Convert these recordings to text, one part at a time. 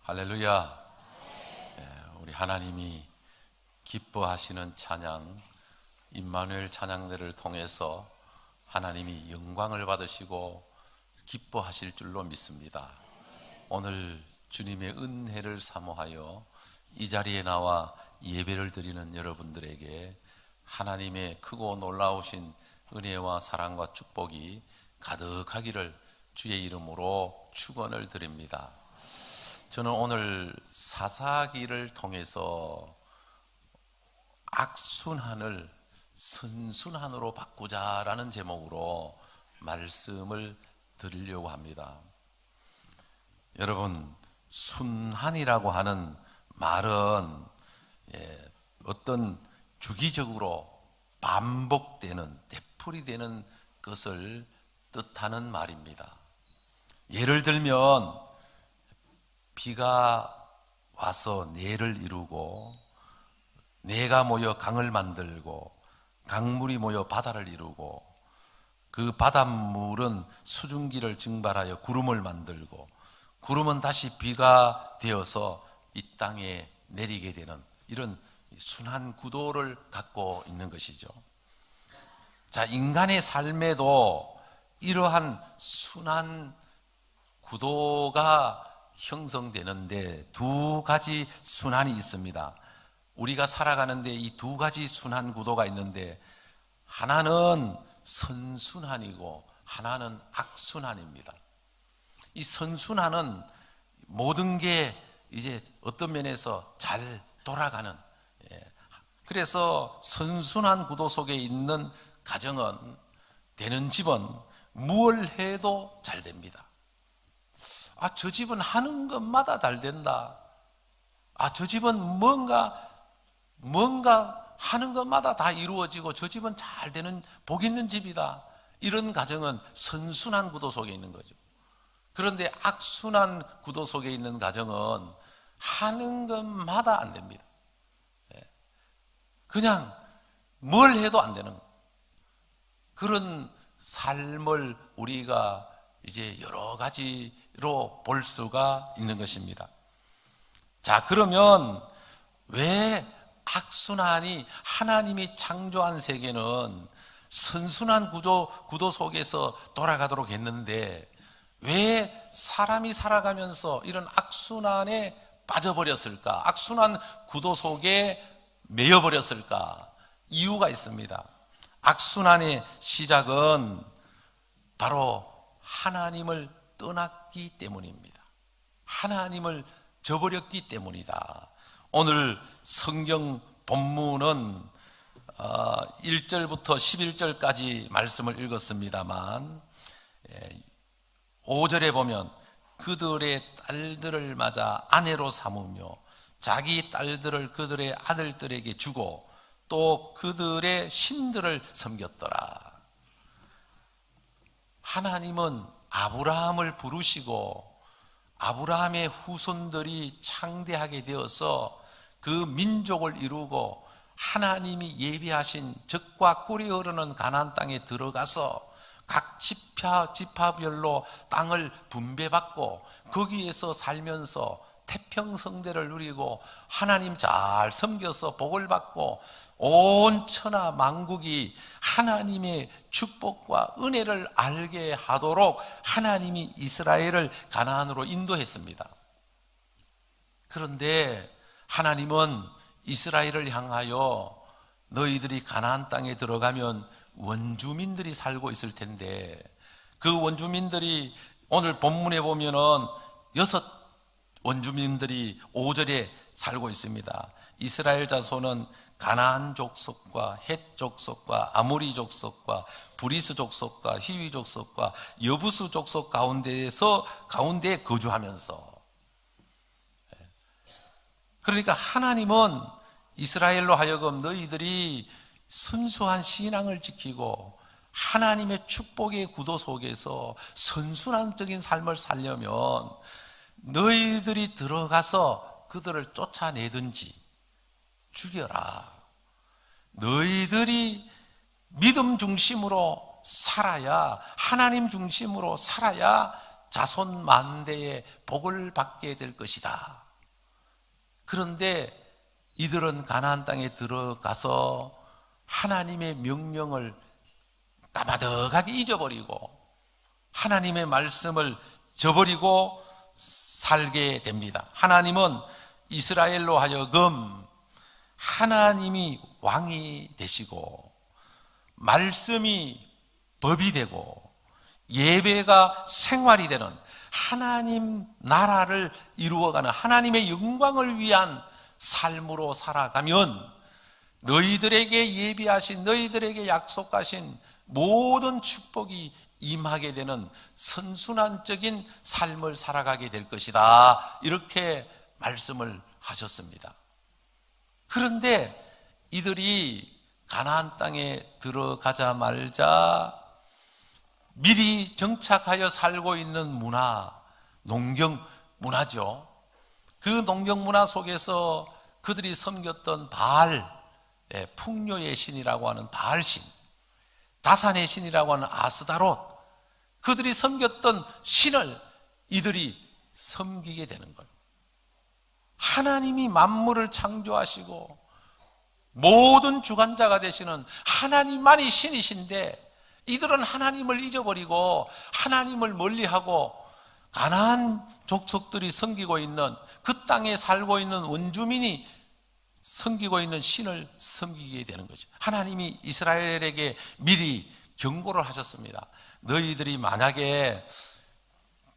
할렐루야. 우리 하나님이 기뻐하시는 찬양, 임마누엘 찬양대를 통해서 하나님이 영광을 받으시고 기뻐하실 줄로 믿습니다. 오늘 주님의 은혜를 사모하여 이 자리에 나와 예배를 드리는 여러분들에게 하나님의 크고 놀라우신 은혜와 사랑과 축복이 가득하기를 주의 이름으로 축원을 드립니다. 저는 오늘 사사기를 통해서 악순환을 선순환으로 바꾸자라는 제목으로 말씀을 드리려고 합니다. 여러분, 순환이라고 하는 말은 어떤 주기적으로 반복되는, 되풀이되는 것을 뜻하는 말입니다. 예를 들면 비가 와서 내를 이루고, 내가 모여 강을 만들고, 강물이 모여 바다를 이루고, 그 바닷물은 수증기를 증발하여 구름을 만들고, 구름은 다시 비가 되어서 이 땅에 내리게 되는 이런 순환 구도를 갖고 있는 것이죠. 자, 인간의 삶에도 이러한 순환 구도가 형성되는데 두 가지 순환이 있습니다. 우리가 살아가는데 이 두 가지 순환 구도가 있는데, 하나는 선순환이고 하나는 악순환입니다. 이 선순환은 모든 게 이제 어떤 면에서 잘 돌아가는, 그래서 선순환 구도 속에 있는 가정은, 되는 집은 무엇을 해도 잘 됩니다. 저 집은 하는 것마다 잘 된다. 저 집은 뭔가 하는 것마다 다 이루어지고 저 집은 잘 되는 복 있는 집이다. 이런 가정은 선순환 구도 속에 있는 거죠. 그런데 악순환 구도 속에 있는 가정은 하는 것마다 안 됩니다. 그냥 뭘 해도 안 되는 그런 삶을 우리가 이제 여러 가지로 볼 수가 있는 것입니다. 자, 그러면 왜 악순환이, 하나님이 창조한 세계는 선순환 구도 속에서 돌아가도록 했는데 왜 사람이 살아가면서 이런 악순환에 빠져버렸을까? 악순환 구도 속에 매여버렸을까? 이유가 있습니다. 악순환의 시작은 바로 하나님을 떠났기 때문입니다. 하나님을 저버렸기 때문이다. 오늘 성경 본문은 1절부터 11절까지 말씀을 읽었습니다만 5절에 보면 그들의 딸들을 맞아 아내로 삼으며 자기 딸들을 그들의 아들들에게 주고 또 그들의 신들을 섬겼더라. 하나님은 아브라함을 부르시고 아브라함의 후손들이 창대하게 되어서 그 민족을 이루고 하나님이 예비하신 젖과 꿀이 흐르는 가나안 땅에 들어가서 각 지파별로 땅을 분배받고 거기에서 살면서 태평성대를 누리고 하나님 잘 섬겨서 복을 받고 온 천하 만국이 하나님의 축복과 은혜를 알게 하도록 하나님이 이스라엘을 가나안으로 인도했습니다. 그런데 하나님은 이스라엘을 향하여 너희들이 가나안 땅에 들어가면 원주민들이 살고 있을 텐데, 그 원주민들이 오늘 본문에 보면은 6 원주민들이 5절에 살고 있습니다. 이스라엘 자손은 가나안 족속과 헷 족속과 아모리 족속과 브리스 족속과 히위 족속과 여부스 족속 가운데 거주하면서, 그러니까 하나님은 이스라엘로 하여금 너희들이 순수한 신앙을 지키고 하나님의 축복의 구도 속에서 선순환적인 삶을 살려면 너희들이 들어가서 그들을 쫓아내든지 죽여라. 너희들이 믿음 중심으로 살아야, 하나님 중심으로 살아야 자손 만대의 복을 받게 될 것이다. 그런데 이들은 가나안 땅에 들어가서 하나님의 명령을 까마득하게 잊어버리고 하나님의 말씀을 저버리고 살게 됩니다. 하나님은 이스라엘로 하여금 하나님이 왕이 되시고 말씀이 법이 되고 예배가 생활이 되는 하나님 나라를 이루어가는 하나님의 영광을 위한 삶으로 살아가면 너희들에게 예비하신, 너희들에게 약속하신 모든 축복이 임하게 되는 선순환적인 삶을 살아가게 될 것이다. 이렇게 말씀을 하셨습니다. 그런데 이들이 가나안 땅에 들어가자마자 미리 정착하여 살고 있는 문화, 농경 문화죠. 그 농경 문화 속에서 그들이 섬겼던 바알, 풍요의 신이라고 하는 바알신, 다산의 신이라고 하는 아스다롯, 그들이 섬겼던 신을 이들이 섬기게 되는 거예요. 하나님이 만물을 창조하시고 모든 주관자가 되시는 하나님만이 신이신데 이들은 하나님을 잊어버리고 하나님을 멀리하고 가나안 족속들이 섬기고 있는 그 땅에 살고 있는 원주민이 섬기고 있는 신을 섬기게 되는 거죠. 하나님이 이스라엘에게 미리 경고를 하셨습니다. 너희들이 만약에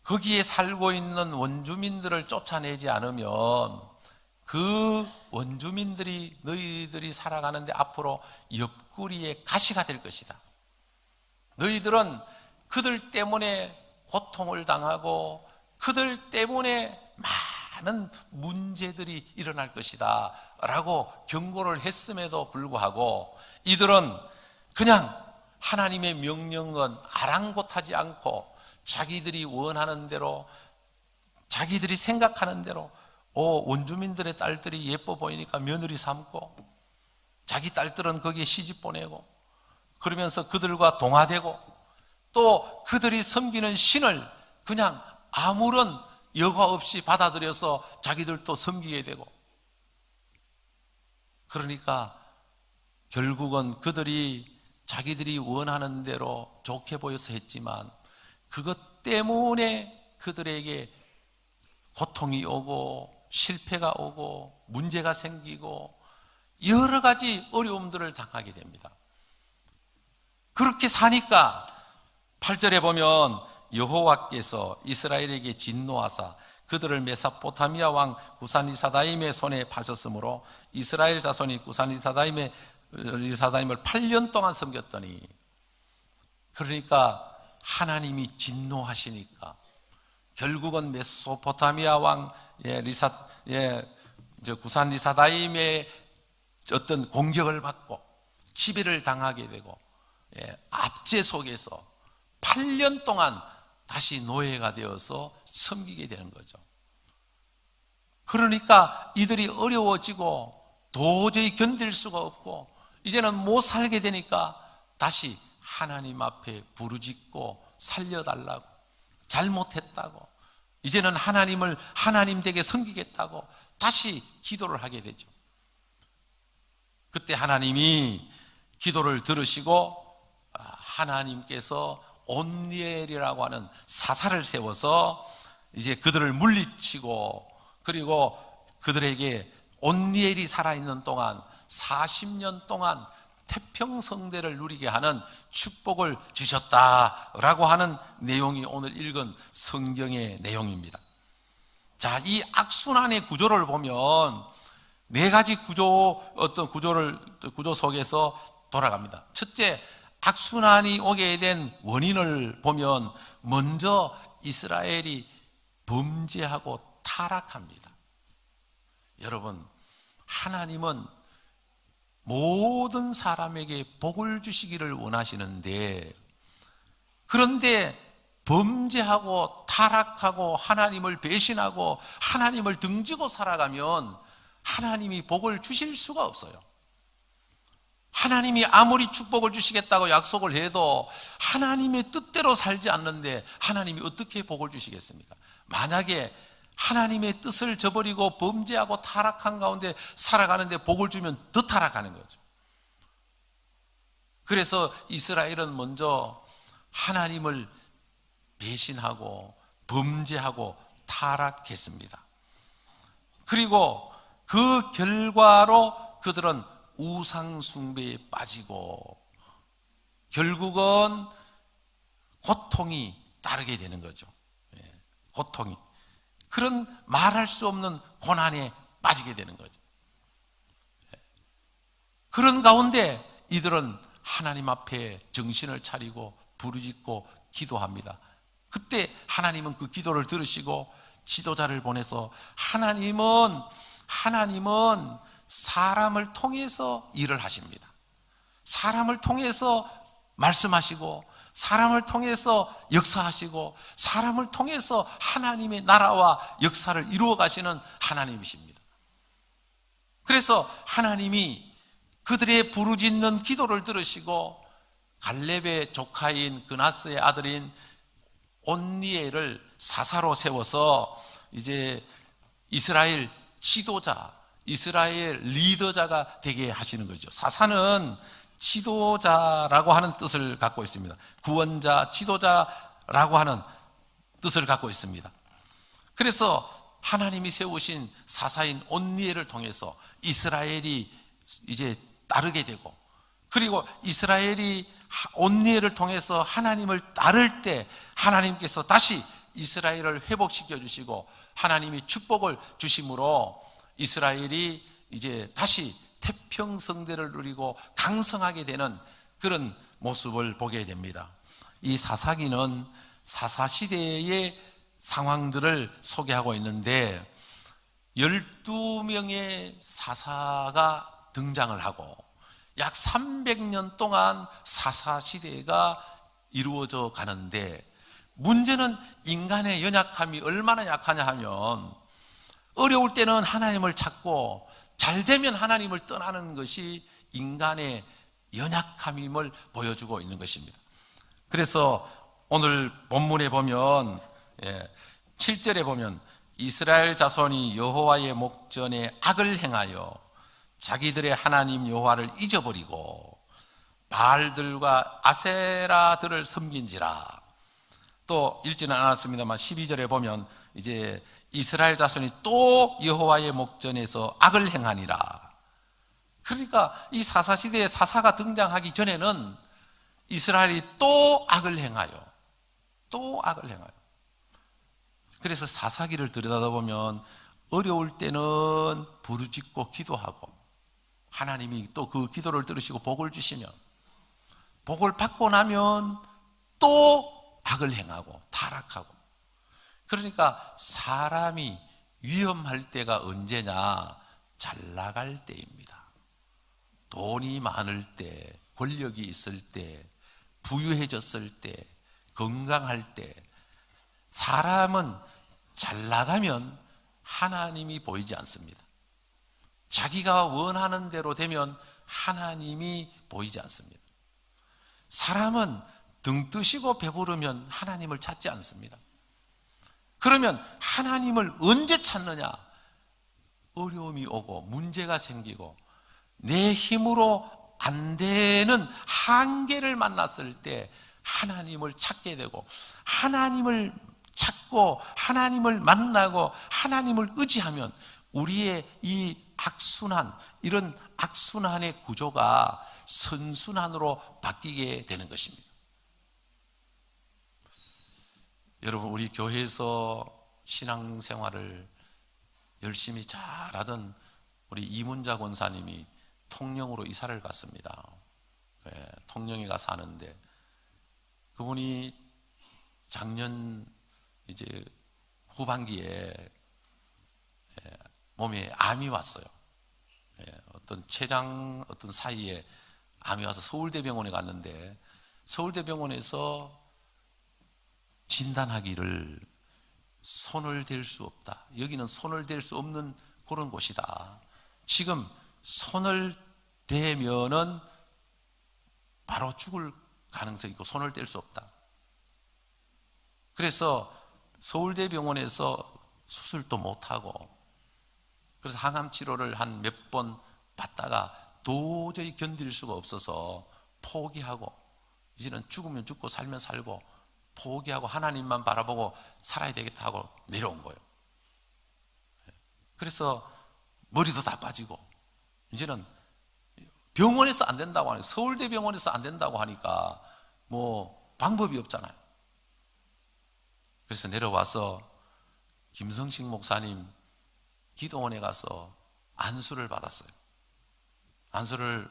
거기에 살고 있는 원주민들을 쫓아내지 않으면 그 원주민들이 너희들이 살아가는데 앞으로 옆구리에 가시가 될 것이다. 너희들은 그들 때문에 고통을 당하고 그들 때문에 많은 문제들이 일어날 것이다 라고 경고를 했음에도 불구하고 이들은 그냥 하나님의 명령은 아랑곳하지 않고 자기들이 원하는 대로, 자기들이 생각하는 대로 원주민들의 딸들이 예뻐 보이니까 며느리 삼고 자기 딸들은 거기에 시집 보내고 그러면서 그들과 동화되고 또 그들이 섬기는 신을 그냥 아무런 여과 없이 받아들여서 자기들도 섬기게 되고, 그러니까 결국은 그들이 자기들이 원하는 대로 좋게 보여서 했지만 그것 때문에 그들에게 고통이 오고 실패가 오고 문제가 생기고 여러 가지 어려움들을 당하게 됩니다. 그렇게 사니까 8절에 보면 여호와께서 이스라엘에게 진노하사 그들을 메소포타미아 왕 구산리사다임의 손에 파셨으므로 이스라엘 자손이 구산리사다임을 8년 동안 섬겼더니, 그러니까 하나님이 진노하시니까 결국은 메소포타미아 왕 구산리사다임의 어떤 공격을 받고 지배를 당하게 되고 압제 속에서 8년 동안 다시 노예가 되어서 섬기게 되는 거죠. 그러니까 이들이 어려워지고 도저히 견딜 수가 없고 이제는 못 살게 되니까 다시 하나님 앞에 부르짖고 살려달라고, 잘못했다고, 이제는 하나님을 하나님 되게 섬기겠다고 다시 기도를 하게 되죠. 그때 하나님이 기도를 들으시고 하나님께서 온니엘이라고 하는 사사를 세워서 이제 그들을 물리치고, 그리고 그들에게 온니엘이 살아있는 동안 40년 동안 태평성대를 누리게 하는 축복을 주셨다라고 하는 내용이 오늘 읽은 성경의 내용입니다. 자, 이 악순환의 구조를 보면 네 가지 구조 속에서 돌아갑니다. 첫째, 악순환이 오게 된 원인을 보면 먼저 이스라엘이 범죄하고 타락합니다. 여러분, 하나님은 모든 사람에게 복을 주시기를 원하시는데, 그런데 범죄하고 타락하고 하나님을 배신하고 하나님을 등지고 살아가면 하나님이 복을 주실 수가 없어요. 하나님이 아무리 축복을 주시겠다고 약속을 해도 하나님의 뜻대로 살지 않는데 하나님이 어떻게 복을 주시겠습니까? 만약에 하나님의 뜻을 저버리고 범죄하고 타락한 가운데 살아가는데 복을 주면 더 타락하는 거죠. 그래서 이스라엘은 먼저 하나님을 배신하고 범죄하고 타락했습니다. 그리고 그 결과로 그들은 우상 숭배에 빠지고 결국은 고통이 따르게 되는 거죠. 고통이. 그런 말할 수 없는 고난에 빠지게 되는 거죠. 그런 가운데 이들은 하나님 앞에 정신을 차리고 부르짖고 기도합니다. 그때 하나님은 그 기도를 들으시고 지도자를 보내서 하나님은 사람을 통해서 일을 하십니다. 사람을 통해서 말씀하시고 사람을 통해서 역사하시고 사람을 통해서 하나님의 나라와 역사를 이루어 가시는 하나님이십니다. 그래서 하나님이 그들의 부르짖는 기도를 들으시고 갈렙의 조카인 그나스의 아들인 온니엘을 사사로 세워서 이제 이스라엘 지도자, 이스라엘 리더자가 되게 하시는 거죠. 사사는 지도자라고 하는 뜻을 갖고 있습니다. 구원자, 지도자라고 하는 뜻을 갖고 있습니다. 그래서 하나님이 세우신 사사인 온니엘을 통해서 이스라엘이 이제 따르게 되고, 그리고 이스라엘이 온니엘을 통해서 하나님을 따를 때 하나님께서 다시 이스라엘을 회복시켜 주시고 하나님이 축복을 주심으로 이스라엘이 이제 다시 태평성대를 누리고 강성하게 되는 그런 모습을 보게 됩니다. 이 사사기는 사사시대의 상황들을 소개하고 있는데 12명의 사사가 등장을 하고 약 300년 동안 사사시대가 이루어져 가는데, 문제는 인간의 연약함이 얼마나 약하냐 하면 어려울 때는 하나님을 찾고 잘 되면 하나님을 떠나는 것이 인간의 연약함임을 보여주고 있는 것입니다. 그래서 오늘 본문에 보면 7절에 보면 이스라엘 자손이 여호와의 목전에 악을 행하여 자기들의 하나님 여호와를 잊어버리고 바알들과 아세라들을 섬긴지라. 또 읽지는 않았습니다만 12절에 보면 이제 이스라엘 자손이 또 여호와의 목전에서 악을 행하니라. 그러니까 이 사사시대에 사사가 등장하기 전에는 이스라엘이 또 악을 행하여 그래서 사사기를 들여다보면 어려울 때는 부르짖고 기도하고 하나님이 또 그 기도를 들으시고 복을 주시면, 복을 받고 나면 또 악을 행하고 타락하고. 그러니까 사람이 위험할 때가 언제냐? 잘 나갈 때입니다. 돈이 많을 때, 권력이 있을 때, 부유해졌을 때, 건강할 때. 사람은 잘 나가면 하나님이 보이지 않습니다. 자기가 원하는 대로 되면 하나님이 보이지 않습니다. 사람은 등 뜨시고 배부르면 하나님을 찾지 않습니다. 그러면 하나님을 언제 찾느냐? 어려움이 오고 문제가 생기고 내 힘으로 안 되는 한계를 만났을 때 하나님을 찾게 되고, 하나님을 찾고 하나님을 만나고 하나님을 의지하면 우리의 이 악순환, 이런 악순환의 구조가 선순환으로 바뀌게 되는 것입니다. 여러분, 우리 교회에서 신앙생활을 열심히 잘하던 우리 이문자 권사님이 통영으로 이사를 갔습니다. 통영에 가서 사는데 그분이 작년 이제 후반기에 몸에 암이 왔어요. 어떤 췌장 어떤 사이에 암이 와서 서울대병원에 갔는데 서울대병원에서 진단하기를 손을 댈 수 없다. 여기는 손을 댈 수 없는 그런 곳이다. 지금 손을 대면은 바로 죽을 가능성이 있고 손을 뗄 수 없다. 그래서 서울대병원에서 수술도 못하고, 그래서 항암 치료를 한 몇 번 받다가 도저히 견딜 수가 없어서 포기하고, 이제는 죽으면 죽고 살면 살고 포기하고 하나님만 바라보고 살아야 되겠다 하고 내려온 거예요. 그래서 머리도 다 빠지고, 이제는 병원에서 안 된다고 하니까, 서울대병원에서 안 된다고 하니까 뭐 방법이 없잖아요. 그래서 내려와서 김성식 목사님 기도원에 가서 안수를 받았어요. 안수를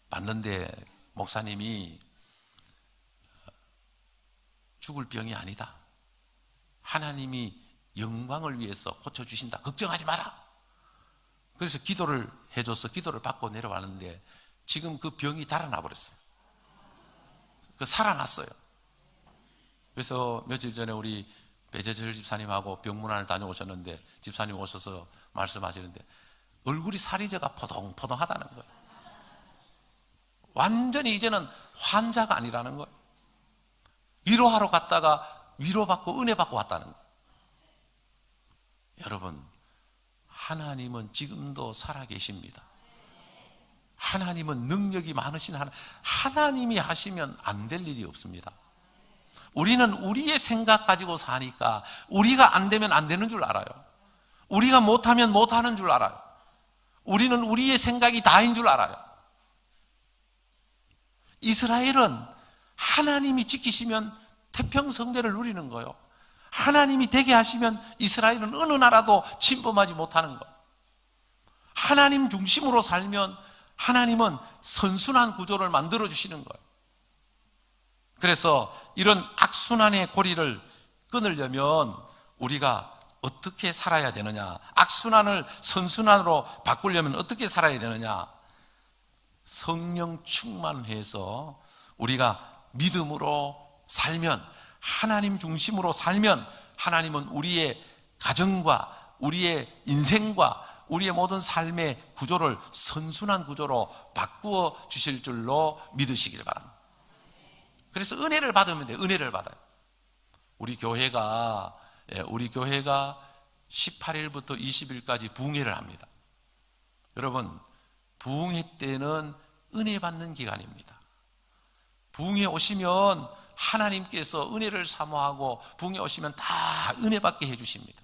받는데 목사님이 죽을 병이 아니다, 하나님이 영광을 위해서 고쳐주신다, 걱정하지 마라. 그래서 기도를 해줘서 기도를 받고 내려왔는데 지금 그 병이 달아나 버렸어요. 살아났어요. 그래서 며칠 전에 우리 배재철 집사님하고 병문안을 다녀오셨는데, 집사님 오셔서 말씀하시는데 얼굴이 살이 져가 포동포동하다는 거예요. 완전히 이제는 환자가 아니라는 거예요. 위로하러 갔다가 위로받고 은혜받고 왔다는 거예요. 여러분, 하나님은 지금도 살아계십니다. 하나님은 능력이 많으신 하나님이 하시면 안 될 일이 없습니다. 우리는 우리의 생각 가지고 사니까 우리가 안 되면 안 되는 줄 알아요. 우리가 못하면 못하는 줄 알아요. 우리는 우리의 생각이 다인 줄 알아요. 이스라엘은 하나님이 지키시면 태평성대를 누리는 거예요. 하나님이 되게 하시면 이스라엘은 어느 나라도 침범하지 못하는 거예요. 하나님 중심으로 살면 하나님은 선순환 구조를 만들어 주시는 거예요. 그래서 이런 악순환의 고리를 끊으려면 우리가 어떻게 살아야 되느냐, 악순환을 선순환으로 바꾸려면 어떻게 살아야 되느냐, 성령 충만해서 우리가 믿음으로 살면, 하나님 중심으로 살면 하나님은 우리의 가정과 우리의 인생과 우리의 모든 삶의 구조를 선순환 구조로 바꾸어 주실 줄로 믿으시길 바랍니다. 그래서 은혜를 받으면 돼요. 은혜를 받아요. 우리 교회가 18일부터 20일까지 부흥회를 합니다. 여러분, 부흥회 때는 은혜 받는 기간입니다. 부흥회 오시면 하나님께서 은혜를 사모하고 부흥회 오시면 다 은혜 받게 해주십니다.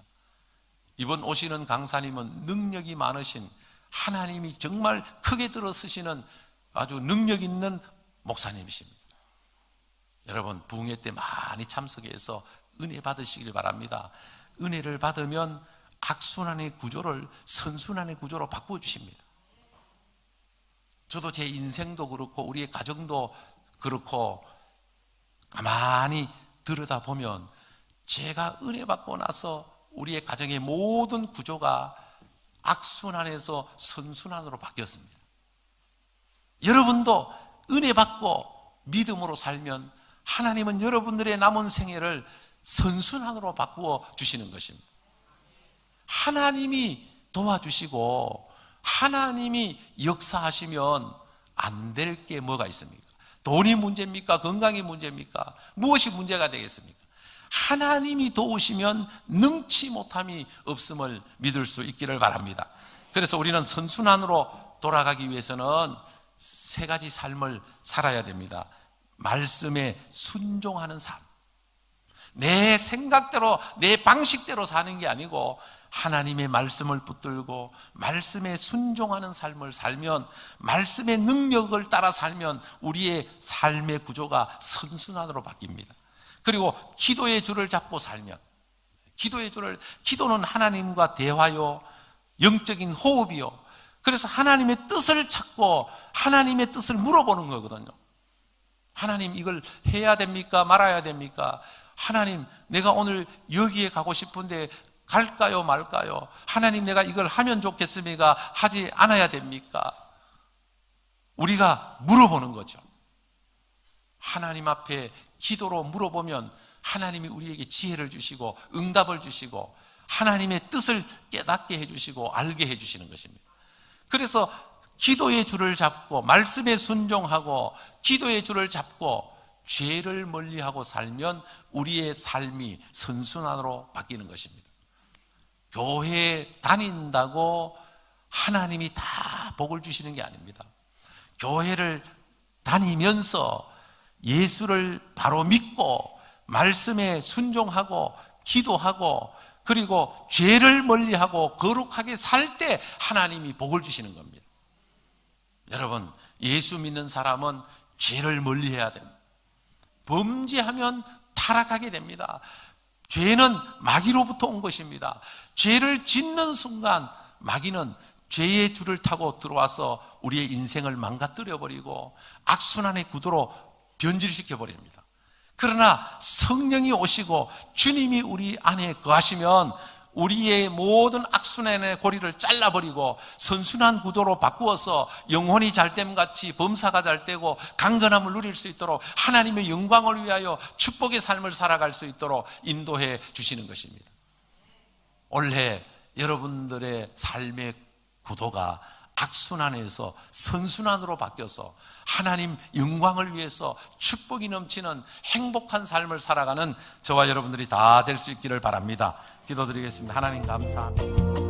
이번 오시는 강사님은 능력이 많으신, 하나님이 정말 크게 들어 쓰시는 아주 능력 있는 목사님이십니다. 여러분, 부흥회 때 많이 참석해서 은혜 받으시길 바랍니다. 은혜를 받으면 악순환의 구조를 선순환의 구조로 바꿔주십니다. 저도 제 인생도 그렇고 우리의 가정도 그렇고 가만히 들여다보면 제가 은혜 받고 나서 우리의 가정의 모든 구조가 악순환에서 선순환으로 바뀌었습니다. 여러분도 은혜 받고 믿음으로 살면 하나님은 여러분들의 남은 생애를 선순환으로 바꾸어 주시는 것입니다. 하나님이 도와주시고 하나님이 역사하시면 안 될 게 뭐가 있습니까? 돈이 문제입니까? 건강이 문제입니까? 무엇이 문제가 되겠습니까? 하나님이 도우시면 능치 못함이 없음을 믿을 수 있기를 바랍니다. 그래서 우리는 선순환으로 돌아가기 위해서는 세 가지 삶을 살아야 됩니다. 말씀에 순종하는 삶, 내 생각대로 내 방식대로 사는 게 아니고 하나님의 말씀을 붙들고 말씀에 순종하는 삶을 살면, 말씀의 능력을 따라 살면 우리의 삶의 구조가 선순환으로 바뀝니다. 그리고 기도의 줄을 잡고 살면, 기도는 하나님과 대화요, 영적인 호흡이요. 그래서 하나님의 뜻을 찾고 하나님의 뜻을 물어보는 거거든요. 하나님, 이걸 해야 됩니까? 말아야 됩니까? 하나님, 내가 오늘 여기에 가고 싶은데 갈까요? 말까요? 하나님, 내가 이걸 하면 좋겠습니까? 하지 않아야 됩니까? 우리가 물어보는 거죠. 하나님 앞에 기도로 물어보면 하나님이 우리에게 지혜를 주시고 응답을 주시고 하나님의 뜻을 깨닫게 해주시고 알게 해주시는 것입니다. 그래서 기도의 줄을 잡고 말씀에 순종하고 기도의 줄을 잡고 죄를 멀리하고 살면 우리의 삶이 선순환으로 바뀌는 것입니다. 교회에 다닌다고 하나님이 다 복을 주시는 게 아닙니다. 교회를 다니면서 예수를 바로 믿고 말씀에 순종하고 기도하고 그리고 죄를 멀리하고 거룩하게 살 때 하나님이 복을 주시는 겁니다. 여러분, 예수 믿는 사람은 죄를 멀리해야 됩니다. 범죄하면 타락하게 됩니다. 죄는 마귀로부터 온 것입니다. 죄를 짓는 순간 마귀는 죄의 줄을 타고 들어와서 우리의 인생을 망가뜨려 버리고 악순환의 구도로 변질시켜 버립니다. 그러나 성령이 오시고 주님이 우리 안에 거하시면 우리의 모든 악순환의 고리를 잘라버리고 선순환 구도로 바꾸어서 영혼이 잘됨같이 범사가 잘되고 강건함을 누릴 수 있도록 하나님의 영광을 위하여 축복의 삶을 살아갈 수 있도록 인도해 주시는 것입니다. 올해 여러분들의 삶의 구도가 악순환에서 선순환으로 바뀌어서 하나님 영광을 위해서 축복이 넘치는 행복한 삶을 살아가는 저와 여러분들이 다 될 수 있기를 바랍니다. 기도드리겠습니다. 하나님 감사합니다.